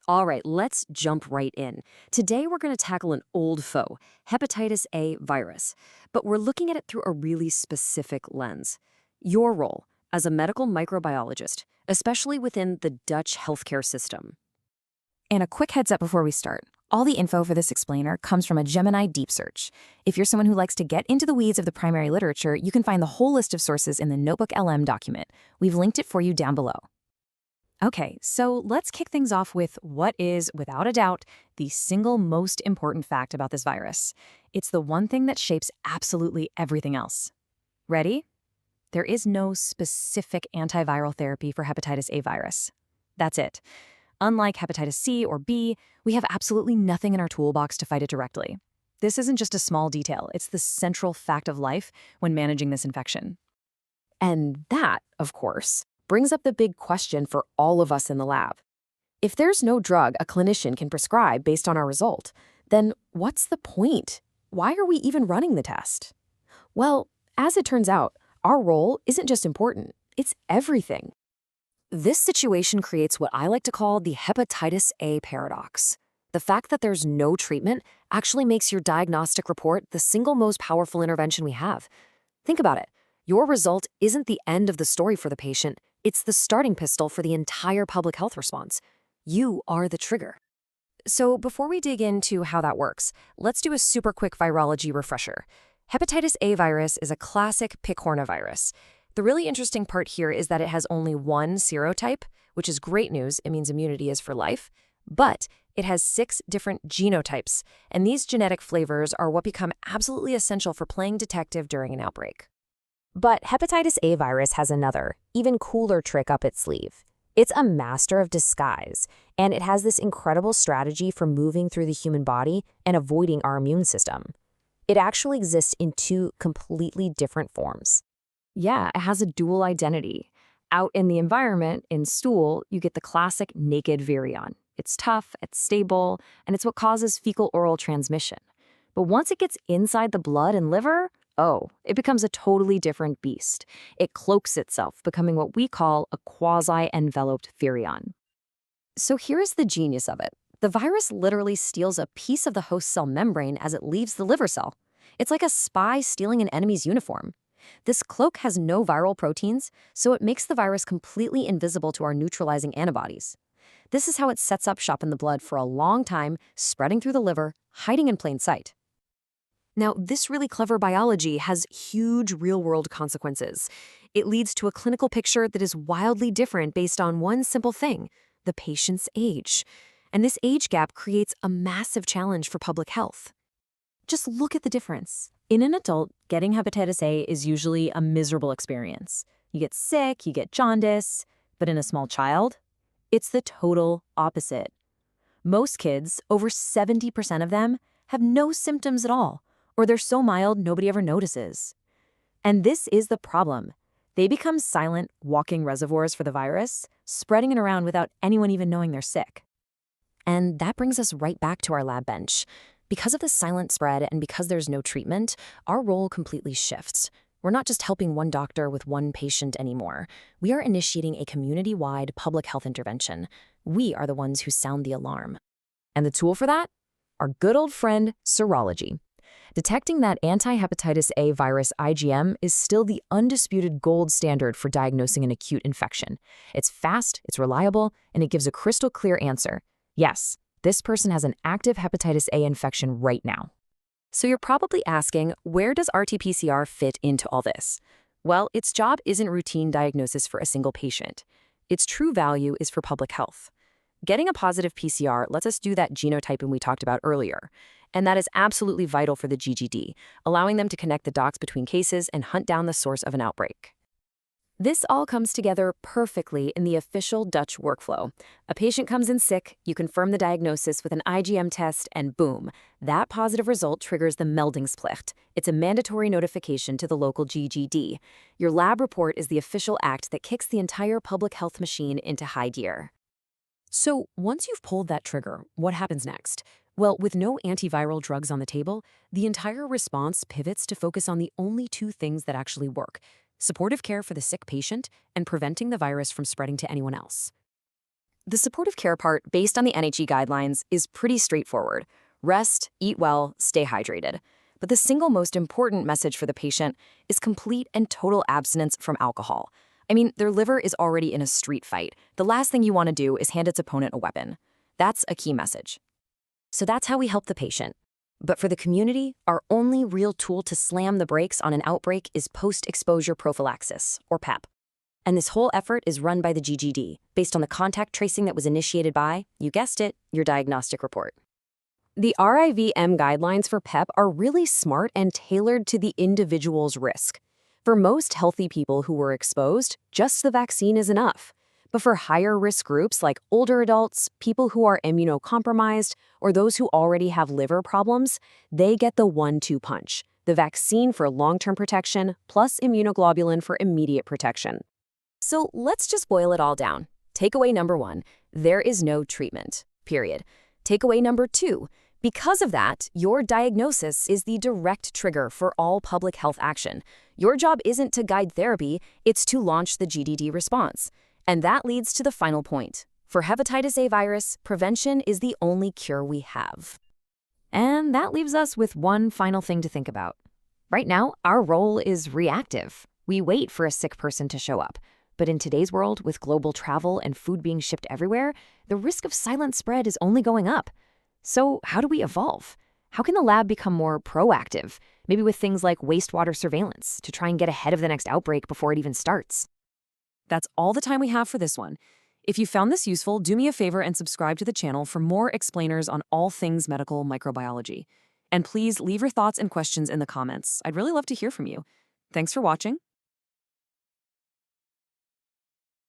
All right, let's jump right in. Today, we're going to tackle an old foe, hepatitis A virus, but we're looking at it through a really specific lens. Your role as a medical microbiologist, especially within the Dutch healthcare system. And a quick heads up before we start. All the info for this explainer comes from a Gemini deep search. If you're someone who likes to get into the weeds of the primary literature, you can find the whole list of sources in the Notebook LM document. We've linked it for you down below. Okay, so let's kick things off with what is, without a doubt, the single most important fact about this virus. It's the one thing that shapes absolutely everything else. Ready? There is no specific antiviral therapy for hepatitis A virus. That's it. Unlike hepatitis C or B, we have absolutely nothing in our toolbox to fight it directly. This isn't just a small detail, it's the central fact of life when managing this infection. And that, of course, brings up the big question for all of us in the lab. If there's no drug a clinician can prescribe based on our result, then what's the point? Why are we even running the test? Well, as it turns out, our role isn't just important, it's everything. This situation creates what I like to call the hepatitis A paradox. The fact that there's no treatment actually makes your diagnostic report the single most powerful intervention we have. Think about it. Your result isn't the end of the story for the patient, it's the starting pistol for the entire public health response. You are the trigger. So before we dig into how that works, let's do a super quick virology refresher. Hepatitis A virus is a classic Picornaviridae. The really interesting part here is that it has only one serotype, which is great news. It means immunity is for life. But it has 6 different genotypes, and these genetic flavors are what become absolutely essential for playing detective during an outbreak. But hepatitis A virus has another, even cooler trick up its sleeve. It's a master of disguise, and it has this incredible strategy for moving through the human body and avoiding our immune system. It actually exists in 2 completely different forms. Yeah, it has a dual identity. Out in the environment, in stool, you get the classic naked virion. It's tough, it's stable, and it's what causes fecal-oral transmission. But once it gets inside the blood and liver, it becomes a totally different beast. It cloaks itself, becoming what we call a quasi-enveloped virion. So here's the genius of it. The virus literally steals a piece of the host cell membrane as it leaves the liver cell. It's like a spy stealing an enemy's uniform. This cloak has no viral proteins, so it makes the virus completely invisible to our neutralizing antibodies. This is how it sets up shop in the blood for a long time, spreading through the liver, hiding in plain sight. Now, this really clever biology has huge real-world consequences. It leads to a clinical picture that is wildly different based on one simple thing, the patient's age. And this age gap creates a massive challenge for public health. Just look at the difference. In an adult, getting hepatitis A is usually a miserable experience. You get sick, you get jaundice, but in a small child, it's the total opposite. Most kids, over 70% of them, have no symptoms at all, or they're so mild nobody ever notices. And this is the problem. They become silent, walking reservoirs for the virus, spreading it around without anyone even knowing they're sick. And that brings us right back to our lab bench. Because of the silent spread and because there's no treatment, our role completely shifts. We're not just helping one doctor with one patient anymore. We are initiating a community-wide public health intervention. We are the ones who sound the alarm. And the tool for that? Our good old friend, serology. Detecting that anti-hepatitis A virus IgM is still the undisputed gold standard for diagnosing an acute infection. It's fast, it's reliable, and it gives a crystal clear answer. Yes, this person has an active hepatitis A infection right now. So you're probably asking, where does RT-PCR fit into all this? Well, its job isn't routine diagnosis for a single patient. Its true value is for public health. Getting a positive PCR lets us do that genotyping we talked about earlier. And that is absolutely vital for the GGD, allowing them to connect the dots between cases and hunt down the source of an outbreak. This all comes together perfectly in the official Dutch workflow. A patient comes in sick, you confirm the diagnosis with an IgM test, and boom, that positive result triggers the meldingsplicht. It's a mandatory notification to the local GGD. Your lab report is the official act that kicks the entire public health machine into high gear. So once you've pulled that trigger, what happens next? Well, with no antiviral drugs on the table, the entire response pivots to focus on the only 2 things that actually work: supportive care for the sick patient and preventing the virus from spreading to anyone else. The supportive care part, based on the NHE guidelines, is pretty straightforward. Rest, eat well, stay hydrated. But the single most important message for the patient is complete and total abstinence from alcohol. I mean, their liver is already in a street fight. The last thing you want to do is hand its opponent a weapon. That's a key message. So that's how we help the patient. But for the community, our only real tool to slam the brakes on an outbreak is post-exposure prophylaxis, or PEP. And this whole effort is run by the GGD, based on the contact tracing that was initiated by, you guessed it, your diagnostic report. The RIVM guidelines for PEP are really smart and tailored to the individual's risk. For most healthy people who were exposed, just the vaccine is enough. But for higher risk groups like older adults, people who are immunocompromised, or those who already have liver problems, they get the 1-2 punch, the vaccine for long-term protection plus immunoglobulin for immediate protection. So let's just boil it all down. Takeaway number 1, there is no treatment, period. Takeaway number 2, because of that, your diagnosis is the direct trigger for all public health action. Your job isn't to guide therapy, it's to launch the GDD response. And that leads to the final point. For hepatitis A virus, prevention is the only cure we have. And that leaves us with one final thing to think about. Right now, our role is reactive. We wait for a sick person to show up. But in today's world, with global travel and food being shipped everywhere, the risk of silent spread is only going up. So how do we evolve? How can the lab become more proactive? Maybe with things like wastewater surveillance to try and get ahead of the next outbreak before it even starts. That's all the time we have for this one. If you found this useful, do me a favor and subscribe to the channel for more explainers on all things medical microbiology. And please leave your thoughts and questions in the comments. I'd really love to hear from you. Thanks for watching.